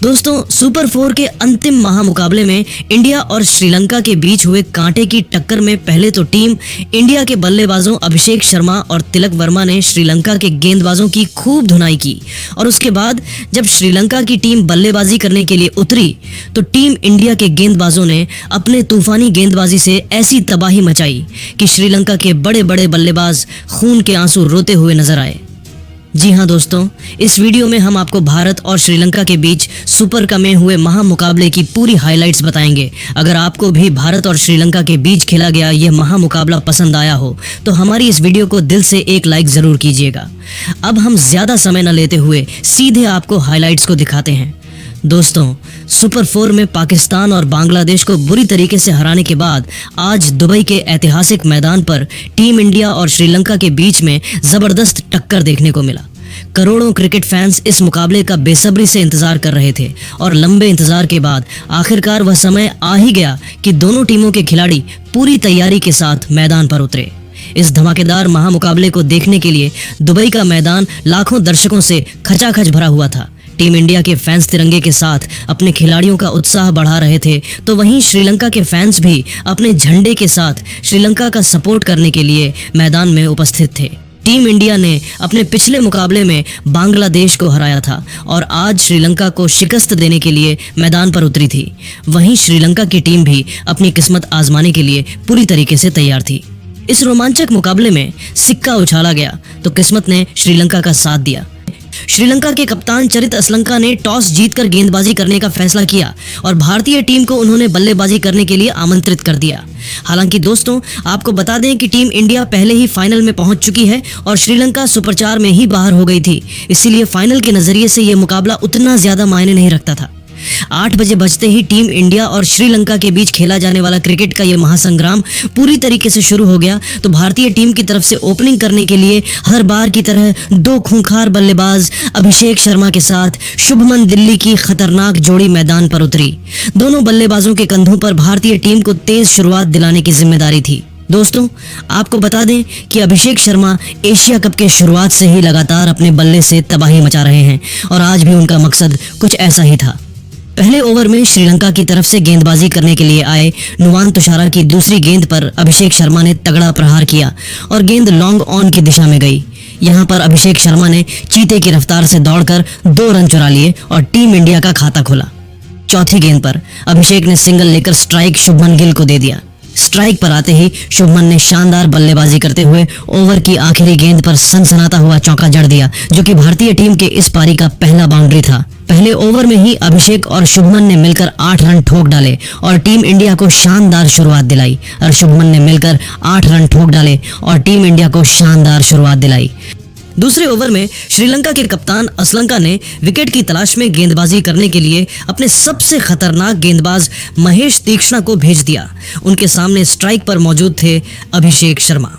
दोस्तों, सुपर 4 के अंतिम महामुकाबले में इंडिया और श्रीलंका के बीच हुए कांटे की टक्कर में पहले तो टीम इंडिया के बल्लेबाजों अभिषेक शर्मा और तिलक वर्मा ने श्रीलंका के गेंदबाजों की खूब धुनाई की और उसके बाद जब श्रीलंका की टीम बल्लेबाजी करने के लिए उतरी तो टीम इंडिया के गेंदबाजों ने अपने तूफानी गेंदबाजी से ऐसी तबाही मचाई कि श्रीलंका के बड़े बड़े बल्लेबाज खून के आंसू रोते हुए नजर आए। जी हाँ दोस्तों, इस वीडियो में हम आपको भारत और श्रीलंका के बीच सुपर का में हुए महामुकाबले की पूरी हाइलाइट्स बताएंगे। अगर आपको भी भारत और श्रीलंका के बीच खेला गया यह महामुकाबला पसंद आया हो तो हमारी इस वीडियो को दिल से एक लाइक जरूर कीजिएगा। अब हम ज्यादा समय न लेते हुए सीधे आपको हाइलाइट्स को दिखाते हैं। दोस्तों, सुपर 4 में पाकिस्तान और बांग्लादेश को बुरी तरीके से हराने के बाद आज दुबई के ऐतिहासिक मैदान पर टीम इंडिया और श्रीलंका के बीच में जबरदस्त टक्कर देखने को मिला। करोड़ों क्रिकेट फैंस इस मुकाबले का बेसब्री से इंतजार कर रहे थे और लंबे इंतजार के बाद आखिरकार वह समय आ ही गया कि दोनों टीमों के खिलाड़ी पूरी तैयारी के साथ मैदान पर उतरे। इस धमाकेदार महामुकाबले को देखने के लिए दुबई का मैदान लाखों दर्शकों से खचाखच भरा हुआ था। टीम इंडिया के फैंस तिरंगे के साथ अपने खिलाड़ियों का उत्साह बढ़ा रहे थे तो वहीं श्रीलंका के फैंस भी अपने झंडे के साथ श्रीलंका का सपोर्ट करने के लिए मैदान में उपस्थित थे। टीम इंडिया ने अपने पिछले मुकाबले में बांग्लादेश को हराया था और आज श्रीलंका को शिकस्त देने के लिए मैदान पर उतरी थी। वहीं श्रीलंका की टीम भी अपनी किस्मत आजमाने के लिए पूरी तरीके से तैयार थी। इस रोमांचक मुकाबले में सिक्का उछाला गया तो किस्मत ने श्रीलंका का साथ दिया। श्रीलंका के कप्तान चरित असलंका ने टॉस जीतकर गेंदबाजी करने का फैसला किया और भारतीय टीम को उन्होंने बल्लेबाजी करने के लिए आमंत्रित कर दिया। हालांकि दोस्तों, आपको बता दें कि टीम इंडिया पहले ही फाइनल में पहुंच चुकी है और श्रीलंका सुपर 4 में ही बाहर हो गई थी, इसीलिए फाइनल के नजरिए से यह मुकाबला उतना ज्यादा मायने नहीं रखता था। 8 बजे बजते ही टीम इंडिया और श्रीलंका के बीच खेला जाने वाला क्रिकेट का यह महासंग्राम पूरी तरीके से शुरू हो गया तो भारतीय टीम की तरफ से ओपनिंग करने के लिए हर बार की तरह 2 खूंखार बल्लेबाज अभिषेक शर्मा के साथ शुभमन दिल्ली की खतरनाक जोड़ी मैदान पर उतरी। दोनों बल्लेबाजों के कंधों पर भारतीय टीम को तेज शुरुआत दिलाने की जिम्मेदारी थी। दोस्तों, आपको बता दें कि अभिषेक शर्मा एशिया कप के शुरुआत से ही लगातार अपने बल्ले से तबाही मचा रहे हैं और आज भी उनका मकसद कुछ ऐसा ही था। पहले ओवर में श्रीलंका की तरफ से गेंदबाजी करने के लिए आए नुवान तुषारा की दूसरी गेंद पर अभिषेक शर्मा ने तगड़ा प्रहार किया और गेंद लॉन्ग ऑन की दिशा में गई। यहां पर अभिषेक शर्मा ने चीते की रफ्तार से दौड़कर 2 रन चुरा लिए और टीम इंडिया का खाता खोला। चौथी गेंद पर अभिषेक ने सिंगल लेकर स्ट्राइक शुभमन गिल को दे दिया। स्ट्राइक पर आते ही शुभमन ने शानदार बल्लेबाजी करते हुए ओवर की आखिरी गेंद पर सनसनाता हुआ चौका जड़ दिया, जो कि भारतीय टीम के इस पारी का पहला बाउंड्री था। पहले ओवर में ही अभिषेक और शुभमन ने मिलकर 8 रन ठोक डाले और टीम इंडिया को शानदार शुरुआत दिलाई और शुभमन ने मिलकर 8 रन ठोक डाले और टीम इंडिया को शानदार शुरुआत दिलाई। दूसरे ओवर में श्रीलंका के कप्तान असलंका ने विकेट की तलाश में गेंदबाजी करने के लिए अपने सबसे खतरनाक गेंदबाज महेश तीक्ष्णा को भेज दिया। उनके सामने स्ट्राइक पर मौजूद थे अभिषेक शर्मा।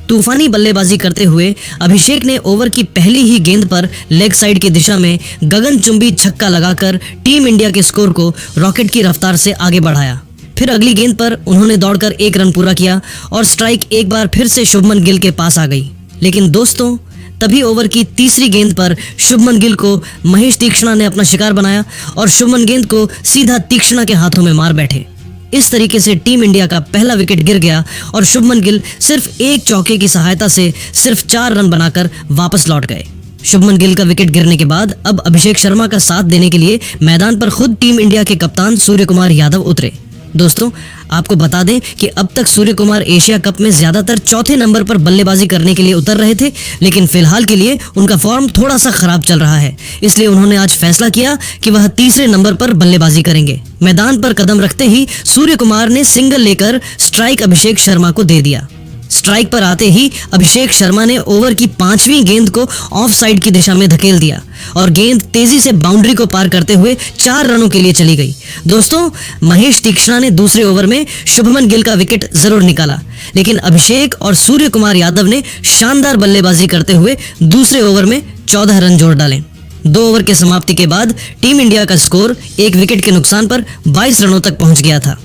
तूफानी बल्लेबाजी करते हुए अभिषेक ने ओवर की पहली ही गेंद पर लेग साइड की दिशा में गगनचुंबी छक्का लगाकर टीम इंडिया के स्कोर को रॉकेट की रफ्तार से आगे बढ़ाया। फिर अगली गेंद पर उन्होंने दौड़कर 1 रन पूरा किया और स्ट्राइक एक बार फिर से शुभमन गिल के पास आ गई। लेकिन दोस्तों, तभी ओवर की तीसरी गेंद पर शुभमन गिल को महेश तीक्ष्णा ने अपना शिकार बनाया और शुभमन गेंद को सीधा तीक्ष्णा के हाथों में मार बैठे। इस तरीके से टीम इंडिया का पहला विकेट गिर गया और शुभमन गिल सिर्फ 1 चौके की सहायता से सिर्फ 4 रन बनाकर वापस लौट गए। शुभमन गिल का विकेट गिरने के बाद अब अभिषेक शर्मा का साथ देने के लिए मैदान पर खुद टीम इंडिया के कप्तान सूर्य कुमार यादव उतरे। दोस्तों, आपको बता दें कि अब तक सूर्य कुमार एशिया कप में ज्यादातर चौथे नंबर पर बल्लेबाजी करने के लिए उतर रहे थे, लेकिन फिलहाल के लिए उनका फॉर्म थोड़ा सा खराब चल रहा है, इसलिए उन्होंने आज फैसला किया कि वह तीसरे नंबर पर बल्लेबाजी करेंगे। मैदान पर कदम रखते ही सूर्य कुमार ने सिंगल लेकर स्ट्राइक अभिषेक शर्मा को दे दिया। स्ट्राइक पर आते ही अभिषेक शर्मा ने ओवर की 5वीं गेंद को ऑफ साइड की दिशा में धकेल दिया और गेंद तेजी से बाउंड्री को पार करते हुए 4 रनों के लिए चली गई। दोस्तों, महेश तीक्ष्णा ने दूसरे ओवर में शुभमन गिल का विकेट जरूर निकाला, लेकिन अभिषेक और सूर्य कुमार यादव ने शानदार बल्लेबाजी करते हुए दूसरे ओवर में 14 रन जोड़ डाले। 2 ओवर के समाप्ति के बाद टीम इंडिया का स्कोर 1 विकेट के नुकसान पर 22 रनों तक पहुंच गया था।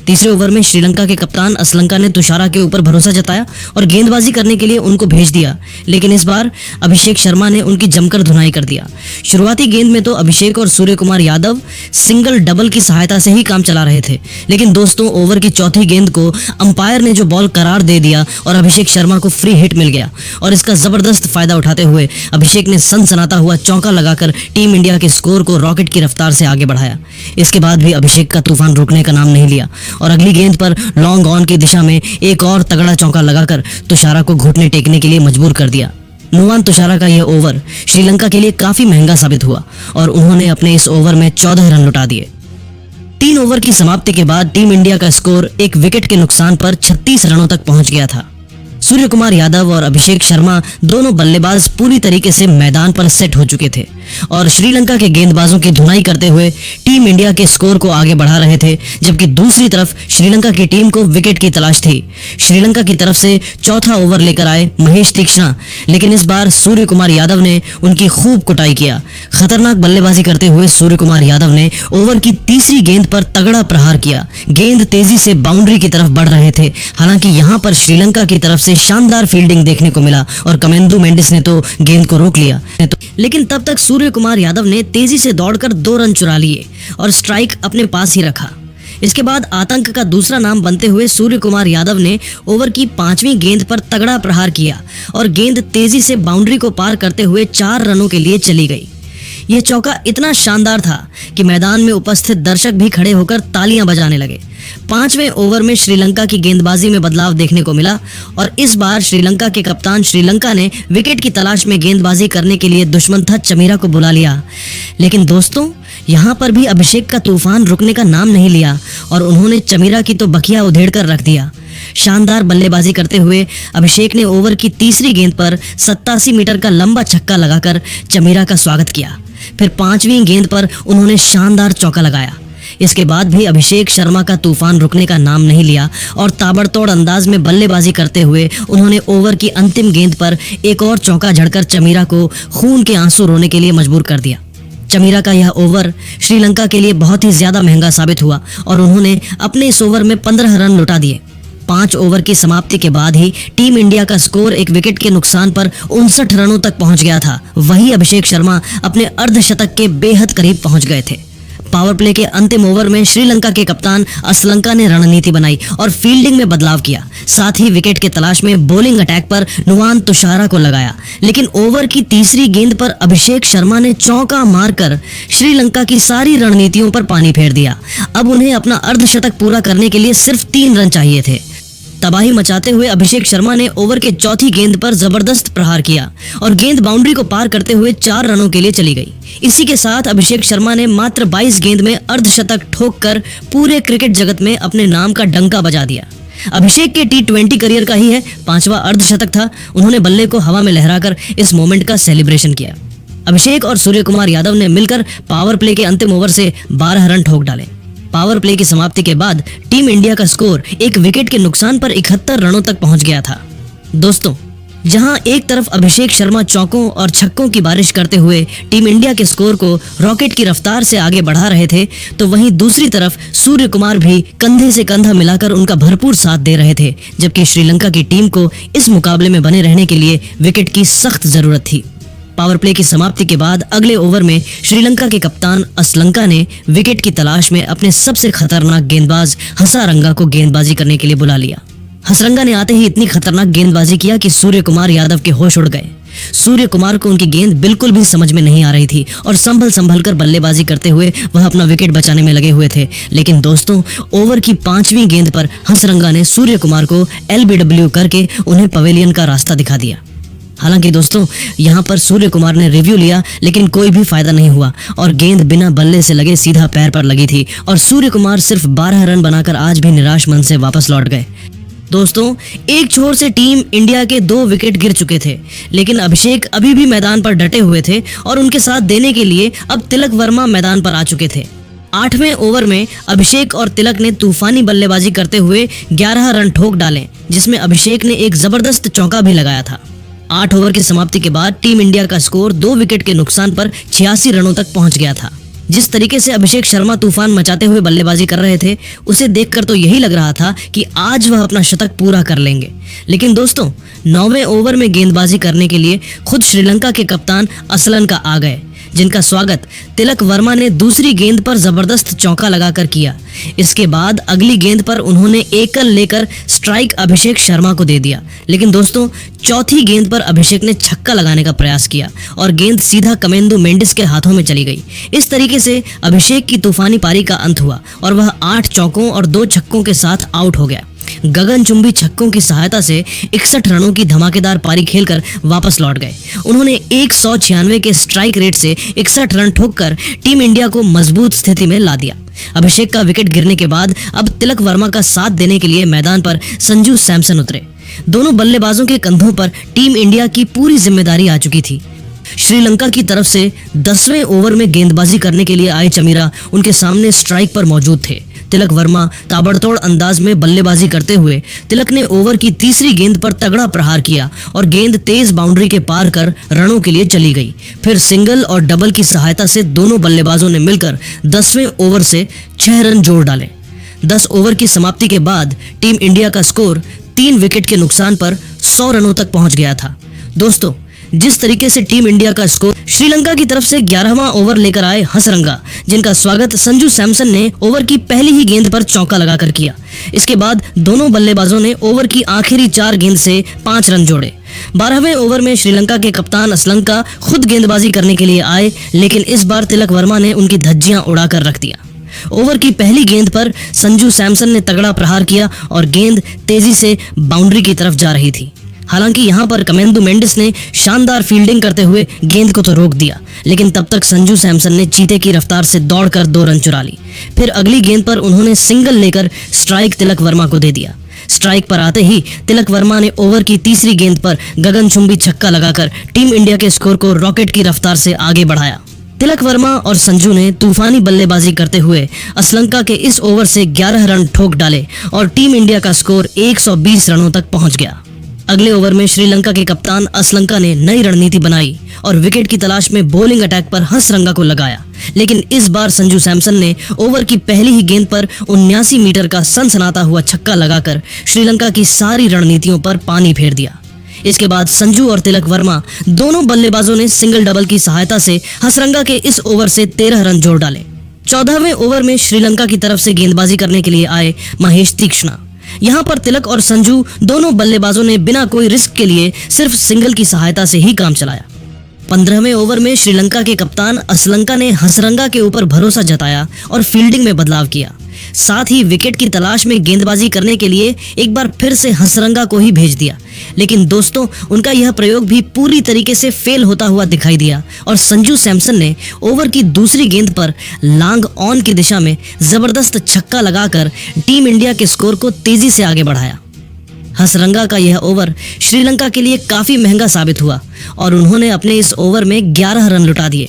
तीसरे ओवर में श्रीलंका के कप्तान असलंका ने तुषारा के ऊपर भरोसा जताया और गेंदबाजी करने के लिए उनको भेज दिया, लेकिन इस बार अभिषेक शर्मा ने उनकी जमकर धुनाई कर दिया। शुरुआती गेंद में तो अभिषेक और सूर्य कुमार यादव सिंगल डबल की सहायता से ही काम चला रहे थे, लेकिन दोस्तों ओवर की चौथी गेंद को अंपायर ने जो बॉल करार दे दिया और अभिषेक शर्मा को फ्री हिट मिल गया और इसका जबरदस्त फायदा उठाते हुए अभिषेक ने सनसनाता हुआ चौका लगाकर टीम इंडिया के स्कोर को रॉकेट की रफ्तार से आगे बढ़ाया। इसके बाद भी अभिषेक का तूफान रुकने का नाम नहीं लिया और अगली गेंद पर लॉन्ग ऑन की दिशा में एक और तगड़ा चौका लगाकर तुषारा को घुटने टेकने के लिए मजबूर कर दिया। नुवान तुषारा का यह ओवर श्रीलंका के लिए काफी महंगा साबित हुआ और उन्होंने अपने इस ओवर में 14 रन लुटा दिए। 3 ओवर की समाप्ति के बाद टीम इंडिया का स्कोर एक विकेट के नुकसान पर 36 रनों तक पहुंच गया था। सूर्य कुमार यादव और अभिषेक शर्मा दोनों बल्लेबाज पूरी तरीके से मैदान पर सेट हो चुके थे और श्रीलंका के गेंदबाजों की धुनाई करते हुए टीम इंडिया के स्कोर को आगे बढ़ा रहे थे, जबकि दूसरी तरफ श्रीलंका की टीम को विकेट की तलाश थी। श्रीलंका की तरफ से चौथा ओवर लेकर आए महेश तीक्ष्णा, लेकिन इस बार सूर्य कुमार यादव ने उनकी खूब कुटाई किया। खतरनाक बल्लेबाजी करते हुए सूर्य कुमार यादव ने ओवर की तीसरी गेंद पर तगड़ा प्रहार किया। गेंद तेजी से बाउंड्री की तरफ बढ़ रहे थे, हालांकि यहां पर श्रीलंका की तरफ से शानदार फील्डिंग देखने को मिला और कमेंदु मेंडिस ने तो गेंद को रोक लिया, लेकिन तब तक सूर्य कुमार यादव ने तेजी से दौड़कर 2 रन चुरा लिए और स्ट्राइक अपने पास ही रखा। इसके बाद आतंक का दूसरा नाम बनते हुए सूर्य कुमार यादव ने ओवर की 5वीं गेंद पर तगड़ा प्रहार किया और गेंद तेजी से बाउंड्री को पार करते हुए 4 रनों के लिए चली गई। यह चौका इतना शानदार था कि मैदान में उपस्थित दर्शक भी खड़े होकर तालियां बजाने लगे। 5वें ओवर में श्रीलंका की गेंदबाजी में बदलाव देखने को मिला और इस बार श्रीलंका के कप्तान श्रीलंका ने विकेट की तलाश में गेंदबाजी करने के लिए दुश्मंथा चमीरा को बुला लिया। लेकिन दोस्तों यहाँ पर भी अभिषेक का तूफान रुकने का नाम नहीं लिया और उन्होंने चमीरा की तो बखिया उधेड़ कर रख दिया। शानदार बल्लेबाजी करते हुए अभिषेक ने ओवर की तीसरी गेंद पर 87 मीटर का लंबा छक्का लगाकर चमीरा का स्वागत किया। फिर 5वीं गेंद पर उन्होंने शानदार चौका लगाया। इसके बाद भी अभिषेक शर्मा का तूफान रुकने का नाम नहीं लिया और ताबड़तोड़ अंदाज में बल्लेबाजी करते हुए उन्होंने ओवर की अंतिम गेंद पर एक और चौका झड़कर चमीरा को खून के आंसू रोने के लिए मजबूर कर दिया। चमीरा का यह ओवर श्रीलंका के लिए बहुत ही ज्यादा महंगा साबित हुआ और उन्होंने अपने इस ओवर में 15 रन लुटा दिए। 5 ओवर की समाप्ति के बाद ही टीम इंडिया का स्कोर एक विकेट के नुकसान पर 59 रनों तक पहुंच गया था। वहीं अभिषेक शर्मा अपने अर्धशतक के बेहद करीब पहुंच गए थे। पावर प्ले के अंतिम ओवर में श्रीलंका के कप्तान असलंका ने रणनीति बनाई और फील्डिंग में बदलाव किया। साथ ही विकेट की तलाश में बॉलिंग अटैक पर नुवान तुषारा को लगाया, लेकिन ओवर की तीसरी गेंद पर अभिषेक शर्मा ने चौका मारकर श्रीलंका की सारी रणनीतियों पर पानी फेर दिया। अब उन्हें अपना अर्धशतक पूरा करने के लिए सिर्फ 3 रन चाहिए थे। तबाही मचाते हुए अभिषेक शर्मा ने ओवर के चौथी गेंद पर जबरदस्त प्रहार किया और गेंद बाउंड्री को पार करते हुए 4 रनों के लिए चली गई। इसी के साथ अभिषेक शर्मा ने मात्र 22 गेंद में अर्धशतक ठोककर पूरे क्रिकेट जगत में अपने नाम का डंका बजा दिया। अभिषेक के T20 करियर का ही है 5वां अर्धशतक था। उन्होंने बल्ले को हवा में लहराकर इस मोमेंट का सेलिब्रेशन किया। अभिषेक और सूर्य कुमार यादव ने मिलकर पावर प्ले के अंतिम ओवर से 12 रन ठोक डाले। पावर प्ले की समाप्ति के बाद टीम इंडिया का स्कोर एक विकेट के नुकसान पर 71 रनों तक पहुंच गया था। दोस्तों, जहां एक तरफ अभिषेक शर्मा चौकों और छक्कों की बारिश करते हुए टीम इंडिया के स्कोर को रॉकेट की रफ्तार से आगे बढ़ा रहे थे, तो वहीं दूसरी तरफ सूर्य कुमार भी कंधे से कंधा मिलाकर उनका भरपूर साथ दे रहे थे, जबकि श्रीलंका की टीम को इस मुकाबले में बने रहने के लिए विकेट की सख्त जरूरत थी। पावर प्ले की समाप्ति के बाद अगले ओवर में श्रीलंका के कप्तान असलंका ने विकेट की तलाश में अपने सबसे खतरनाक गेंदबाज हसारंगा को गेंदबाजी करने के लिए बुला लिया। हसरंगा ने आते ही इतनी खतरनाक गेंदबाजी किया कि सूर्य कुमार यादव के होश उड़ गए। सूर्य कुमार को उनकी गेंद बिल्कुल भी समझ में नहीं आ रही थी और संभल कर बल्लेबाजी करते हुए वह अपना विकेट बचाने में लगे हुए थे। लेकिन दोस्तों, ओवर की 5वीं गेंद पर हसरंगा ने सूर्य कुमार को LBW करके उन्हें पवेलियन का रास्ता दिखा दिया। हालांकि दोस्तों, यहाँ पर सूर्य कुमार ने रिव्यू लिया, लेकिन कोई भी फायदा नहीं हुआ और गेंद बिना बल्ले से लगे सीधा पैर पर लगी थी और सूर्य कुमार सिर्फ 12 रन बनाकर आज भी निराश मन से वापस लौट गए। दोस्तों, एक छोर से टीम इंडिया के 2 विकेट गिर चुके थे, लेकिन अभिषेक अभी भी मैदान पर डटे हुए थे और उनके साथ देने के लिए अब तिलक वर्मा मैदान पर आ चुके थे। 8वें ओवर में अभिषेक और तिलक ने तूफानी बल्लेबाजी करते हुए 11 रन ठोक डाले, जिसमें अभिषेक ने एक जबरदस्त चौका भी लगाया था। 8 ओवर की समाप्ति के बाद टीम इंडिया का स्कोर 2 विकेट के नुकसान पर 86 रनों तक पहुंच गया था। जिस तरीके से अभिषेक शर्मा तूफान मचाते हुए बल्लेबाजी कर रहे थे, उसे देखकर तो यही लग रहा था कि आज वह अपना शतक पूरा कर लेंगे। लेकिन दोस्तों, 9वें ओवर में गेंदबाजी करने के लिए खुद श्रीलंका के कप्तान असलंका आ गए, जिनका स्वागत तिलक वर्मा ने दूसरी गेंद पर जबरदस्त चौका लगाकर किया। इसके बाद अगली गेंद पर उन्होंने एकल लेकर स्ट्राइक अभिषेक शर्मा को दे दिया। लेकिन दोस्तों, चौथी गेंद पर अभिषेक ने छक्का लगाने का प्रयास किया और गेंद सीधा कमेंदु मेंडिस के हाथों में चली गई। इस तरीके से अभिषेक की तूफानी पारी का अंत हुआ और वह 8 चौकों और 2 छक्कों के साथ आउट हो गया। गगनचुंबी छक्कों की सहायता से 61 रनों की धमाकेदार पारी खेलकर वापस लौट गए। उन्होंने 196 के स्ट्राइक रेट से 61 रन ठोककर टीम इंडिया को मजबूत स्थिति में ला दिया। अभिषेक का विकेट गिरने के बाद अब तिलक वर्मा का साथ देने के लिए मैदान पर संजू सैमसन उतरे। दोनों बल्लेबाजों के कंधों पर टीम इंडिया की पूरी जिम्मेदारी आ चुकी थी। श्रीलंका की तरफ से 10वें ओवर में गेंदबाजी करने के लिए आए चमीरा उनके सामने स्ट्राइक पर मौजूद थे। तिलक वर्मा ताबड़तोड़ अंदाज में बल्लेबाजी करते हुए तिलक ने ओवर की तीसरी गेंद पर तगड़ा प्रहार किया और गेंद तेज बाउंड्री के पार कर रनों के लिए चली गई। फिर सिंगल और डबल की सहायता से दोनों बल्लेबाजों ने मिलकर 10वें ओवर से 6 रन जोड़ डाले। 10 ओवर की समाप्ति के बाद टीम इंडिया का स्कोर 3 विकेट के नुकसान पर 100 रनों तक पहुंच गया था। दोस्तों, जिस तरीके से टीम इंडिया का स्कोर श्रीलंका की तरफ से 11वां ओवर लेकर आए हसरंगा, जिनका स्वागत संजू सैमसन ने ओवर की पहली ही गेंद पर चौका लगाकर किया। इसके बाद दोनों बल्लेबाजों ने ओवर की आखिरी 4 गेंद से 5 रन जोड़े। 12वें ओवर में श्रीलंका के कप्तान असलंका खुद गेंदबाजी करने के लिए आए, लेकिन इस बार तिलक वर्मा ने उनकी धज्जियां उड़ाकर रख दिया। ओवर की पहली गेंद पर संजू सैमसन ने तगड़ा प्रहार किया और गेंद तेजी से बाउंड्री की तरफ जा रही थी। हालांकि यहां पर कमेंदु मेंडिस ने शानदार फील्डिंग करते हुए गेंद को तो रोक दिया, लेकिन तब तक संजू सैमसन ने चीते की रफ्तार से दौड़कर 2 रन चुरा ली। फिर अगली गेंद पर उन्होंने सिंगल लेकर स्ट्राइक तिलक वर्मा को दे दिया। स्ट्राइक पर आते ही तिलक वर्मा ने ओवर की तीसरी गेंद पर गगनचुंबी छक्का लगाकर टीम इंडिया के स्कोर को रॉकेट की रफ्तार से आगे बढ़ाया। तिलक वर्मा और संजू ने तूफानी बल्लेबाजी करते हुए असलंका के इस ओवर से 11 रन ठोक डाले और टीम इंडिया का स्कोर 120 रनों तक पहुंच गया। अगले ओवर में श्रीलंका के कप्तान असलंका ने नई रणनीति बनाई और विकेट की तलाश में बॉलिंग अटैक पर हसरंगा को लगाया। लेकिन इस बार संजू सैमसन ने ओवर की पहली ही गेंद पर 79 मीटर का सनसनाता हुआ छक्का लगाकर श्रीलंका की सारी रणनीतियों पर पानी फेर दिया। इसके बाद संजू और तिलक वर्मा दोनों बल्लेबाजों ने सिंगल डबल की सहायता से हसरंगा के इस ओवर से 13 रन जोड़ डाले। 14वें ओवर में श्रीलंका की तरफ से गेंदबाजी करने के लिए आए महेश तीक्ष्णा। यहाँ पर तिलक और संजू दोनों बल्लेबाजों ने बिना कोई रिस्क के लिए सिर्फ सिंगल की सहायता से ही काम चलाया। 15वें ओवर में श्रीलंका के कप्तान असलंका ने हसरंगा के ऊपर भरोसा जताया और फील्डिंग में बदलाव किया। साथ ही विकेट की तलाश में गेंदबाजी करने के लिए एक बार फिर से हसरंगा को ही भेज दिया। लेकिन दोस्तों, उनका यह प्रयोग भी पूरी तरीके से फेल होता हुआ दिखाई दिया और संजू सैमसन ने ओवर की दूसरी गेंद पर लॉन्ग ऑन की दिशा में जबरदस्त छक्का लगाकर टीम इंडिया के स्कोर को तेजी से आगे बढ़ाया। हसरंगा का यह ओवर श्रीलंका के लिए काफी महंगा साबित हुआ और उन्होंने अपने इस ओवर में 11 रन लुटा दिए।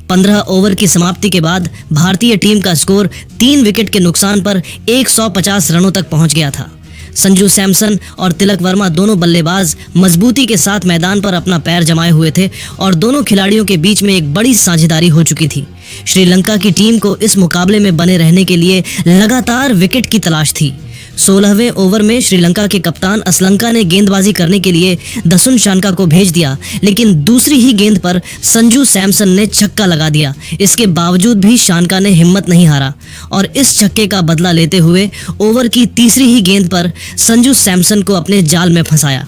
15 ओवर की समाप्ति के बाद भारतीय टीम का स्कोर 3 विकेट के नुकसान पर 150 रनों तक पहुंच गया था। संजू सैमसन और तिलक वर्मा दोनों बल्लेबाज मजबूती के साथ मैदान पर अपना पैर जमाए हुए थे और दोनों खिलाड़ियों के बीच में एक बड़ी साझेदारी हो चुकी थी। श्रीलंका की टीम को इस मुकाबले में बने रहने के लिए लगातार विकेट की तलाश थी। 16वें ओवर में श्रीलंका के कप्तान असलंका ने गेंदबाजी करने के लिए दसुन शानका को भेज दिया, लेकिन दूसरी ही गेंद पर संजू सैमसन ने छक्का लगा दिया। इसके बावजूद भी शानका ने हिम्मत नहीं हारा और इस छक्के का बदला लेते हुए ओवर की तीसरी ही गेंद पर संजू सैमसन को अपने जाल में फंसाया।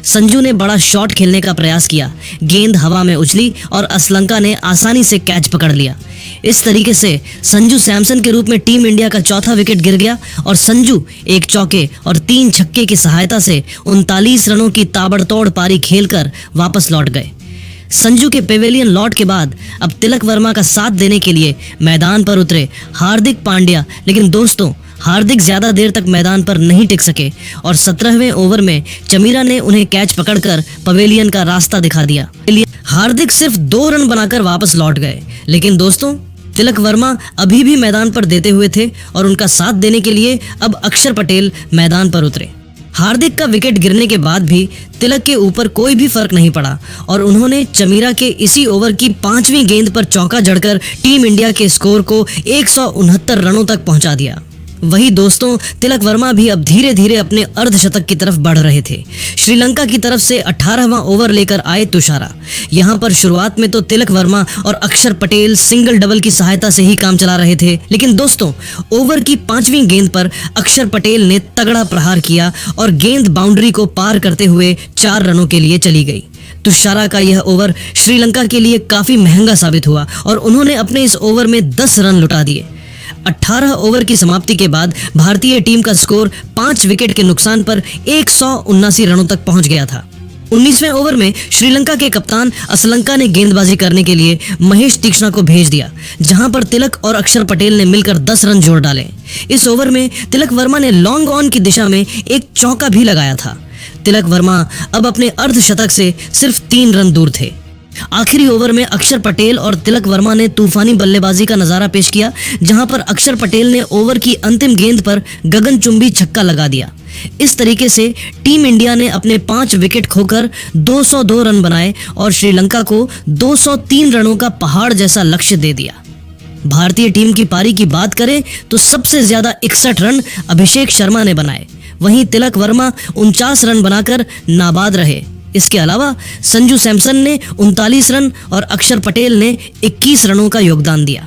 संजू ने बड़ा शॉट खेलने का प्रयास किया, गेंद हवा में उछली और असलंका ने आसानी से कैच पकड़ लिया। इस तरीके से संजू सैमसन के रूप में टीम इंडिया का चौथा विकेट गिर गया और संजू एक चौके और 3 छक्के की सहायता से 39 रनों की ताबड़तोड़ पारी खेलकर वापस लौट गए। संजू के पेवेलियन लौट के बाद अब तिलक वर्मा का साथ देने के लिए मैदान पर उतरे हार्दिक पांड्या, लेकिन दोस्तों हार्दिक ज्यादा देर तक मैदान पर नहीं टिक सके और 17वें ओवर में चमीरा ने उन्हें कैच पकड़कर पवेलियन का रास्ता दिखा दिया। हार्दिक सिर्फ 2 रन बनाकर वापस लौट गए, लेकिन दोस्तों तिलक वर्मा अभी भी मैदान पर देते हुए थे और उनका साथ देने के लिए अब अक्षर पटेल मैदान पर उतरे। हार्दिक का विकेट गिरने के बाद भी तिलक के ऊपर कोई भी फर्क नहीं पड़ा और उन्होंने चमीरा के इसी ओवर की 5वीं गेंद पर चौका जड़कर टीम इंडिया के स्कोर को 169 रनों तक पहुंचा दिया। वही दोस्तों, तिलक वर्मा भी अब धीरे धीरे अपने अर्धशतक की तरफ बढ़ रहे थे। श्रीलंका की तरफ से 18वां ओवर लेकर आए तुषारा। यहां पर शुरुआत में तो तिलक वर्मा और अक्षर पटेल सिंगल डबल की सहायता से ही काम चला रहे थे, लेकिन दोस्तों ओवर की 5वीं गेंद पर अक्षर पटेल ने तगड़ा प्रहार किया और गेंद बाउंड्री को पार करते हुए 4 रनों के लिए चली गई। तुषारा का यह ओवर श्रीलंका के लिए काफी महंगा साबित हुआ और उन्होंने अपने इस ओवर में 10 रन लुटा दिए। 18 ओवर की समाप्ति के बाद भारतीय टीम का स्कोर 5 विकेट के नुकसान पर 179 रनों तक पहुंच गया था। 19वें ओवर में श्रीलंका के कप्तान असलंका ने गेंदबाजी करने के लिए महेश तीक्ष्णा को भेज दिया, जहां पर तिलक और अक्षर पटेल ने मिलकर 10 रन जोड़ डाले। इस ओवर में तिलक वर्मा ने लॉन्ग ऑन की दिशा में एक चौका भी लगाया था। तिलक वर्मा अब अपने अर्धशतक से सिर्फ 3 रन दूर थे। आखिरी ओवर में अक्षर पटेल और तिलक वर्मा ने तूफानी बल्लेबाजी का नजारा पेश किया, जहां पर अक्षर पटेल ने ओवर की अंतिम गेंद पर गगनचुंबी छक्का लगा दिया। इस तरीके से टीम इंडिया ने अपने 5 विकेट खोकर 202 रन बनाए और श्रीलंका को 203 रनों का पहाड़ जैसा लक्ष्य दे दिया। भारतीय टीम की पारी की बात करें तो सबसे ज्यादा 61 रन अभिषेक शर्मा ने बनाए। वहीं तिलक वर्मा 49 रन बनाकर नाबाद रहे। इसके अलावा संजू सैमसन ने 39 रन और अक्षर पटेल ने 21 रनों का योगदान दिया।